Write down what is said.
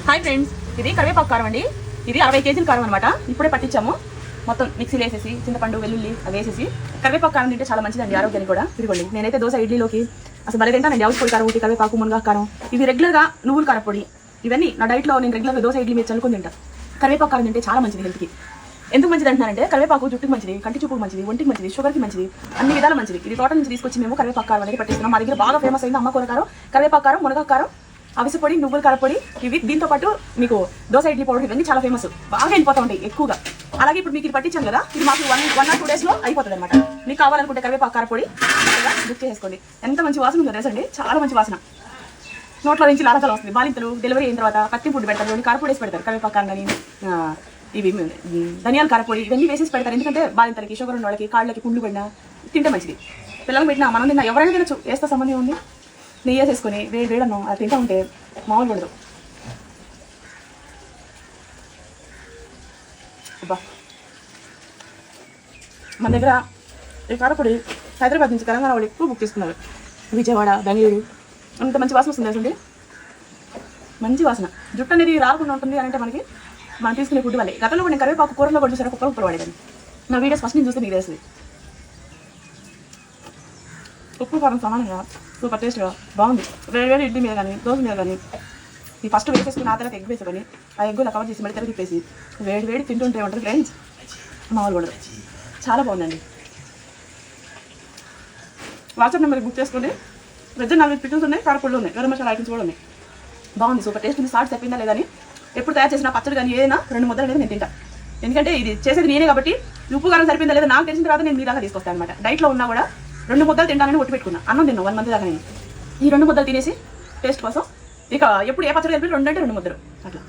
Hi friends, ఇది కరివేపాకు కారం అండి. ఇది 60 కేజీల కారం అనమాట. ఇప్పుడే పట్టించాము. మొత్తం మిక్సీలో వేసేసి చింతపండు వెల్లుల్లి అవి వేసేసి కరివేపాకు కారం తింటే చాలా మంచిదండి ఆరోగ్యానికి కూడా. తిరగండి, నేనైతే దోశ ఇడ్లీలోకి అసలు భలే తింటానండి. ఆవుల పొడి కారం ఒకటి, కరివేపాకు మునగా కారం, ఇవి రెగ్యులర్గా నువ్వుల కారం పొడి, ఇవన్నీ నా డైట్లో నేను రెగ్యులర్గా దోశ ఇడ్లీ మీద చల్లుకొని తింటా. కరివేపాకు కారం తింటే చాలా మంచిది హెల్త్కి. ఎందుకు మంచిది అంటున్నారంటే కరివేపాకు జుట్టుకు మంచిది, కంటి చూపుకు మంచిది, ఒంటికి మంచిది, షుగర్కి మంచిది, అన్ని విధాలు మంచిది. ఇది తోట నుంచి తీసుకొచ్చి మేము కరివేపాకు కారం అనేది పట్టిస్తున్నాం. మా దగ్గర బాగా ఫేమస్ అయింది అమ్మ కూర కారం, కరివేపాకు కారం, మునగా కారం, అవిసె పొడి, నువ్వుల కారపొడి. ఇవి దీంతో పాటు మీకు దోశ ఇడ్లీ పౌడర్ ఇవన్నీ చాలా ఫేమస్, బాగా వెళ్ళిపోతూ ఉంటాయి ఎక్కువగా. అలాగే ఇప్పుడు మీకు ఇది పట్టించాను కదా, ఇది మాకు 1 or 2 days అయిపోతుంది అనమాట. మీకు కావాలనుకుంటే కరివేపాకు కారపొడి బుక్ చేసుకోండి. ఎంత మంచి వాసన ఉందో తెలుసండి, చాలా మంచి వాసన. నోట్లో నుంచి లాలకలు వస్తుంది. బాలింతలు డెలివరీ అయిన తర్వాత పత్తి ఫుడ్ పెడతారు, కారపొడి వేసి పెడతారు. కరివేపాకు కారం కానీ ఇవి ధనియాల కారపొడి ఇవన్నీ వేసేసి పెడతారు. ఎందుకంటే బాలింతలకి, షుగర్ ఉన్న వాళ్ళకి, కాళ్ళకి పుండ్లు పడినా తింటే మంచిది. పిల్లలకు పెట్టినా మనం తిన్నా ఎవరైనా తినచ్చు, వేస్తే సంబంధం ఉంది. నెయ్యి వేసేసుకొని వేడన్నం అది తింటా ఉంటే మామూలు పడదు. అబ్బా, మన దగ్గర ఈ కారపొడి హైదరాబాద్ నుంచి తెలంగాణ వాళ్ళు ఎక్కువ బుక్ చేసుకున్నారు. విజయవాడ, బెంగళూరు, అంత మంచి వాసన వస్తుంది అసలు. మంచి వాసన, జుట్టు అనేది రాకుండా ఉంటుంది అని అంటే మనకి మనం తీసుకునే ఫుడ్ వల్లే. గతంలో నేను కరివేపాకు కూరలో కూడా చూసారా, కుక్కలు వాడేదాన్ని. నా వీడియోస్ ఫస్ట్ నేను చూస్తే మీకు తెలుస్తుంది. ఉప్పు కారం సమానంగా సూపర్ టేస్ట్గా బాగుంది. వేడి ఇడ్లీ మీద కానీ దోశ మీద కానీ ఈ ఫస్ట్ వేసేసుకుని ఆ తర్వాత ఎగ్ వేసుకొని ఆ ఎగ్గులా కవర్ చేసి మళ్ళీ తెర తిప్పేసి వేడి తింటుంటే ఉంటుంది ఫ్రెండ్స్, మామూలు కూడా చాలా బాగుందండి. వాట్సాప్ నెంబర్కి బుక్ చేసుకోండి. వెజ్ నాన్ వెజ్ పికిల్స్ ఉన్నాయి, కారపొడులు ఉన్నాయి, గరం మసాలా ఐటమ్స్ కూడా ఉన్నాయి. బాగుంది, సూపర్ టేస్ట్ ఉంది. సాల్ట్ చెప్పిందా లేదని ఎప్పుడు తయారు చేసిన పచ్చడి కానీ ఏదైనా 2 ముద్దలు అనేది నేను తింటా. ఎందుకంటే ఇది చేసేది నేనే కాబట్టి ఉప్పు కారం సరిపోయిందా లేదా నాకు తెలిసిన తర్వాత నేను మీ దాకా తీసుకొస్తాను అనమాట. డైట్లో ఉన్నా కూడా 2 ముద్దలు తింటానని ఒట్టి పెట్టుకున్నా. అన్నం తిన్నా 1 month దాకా. నేను ఈ 2 ముద్దలు తినేసి టేస్ట్ కోసం ఇక ఎప్పుడు ఏ పచ్చడి కలిపి 2 అంటే 2 ముద్దలు అట్లా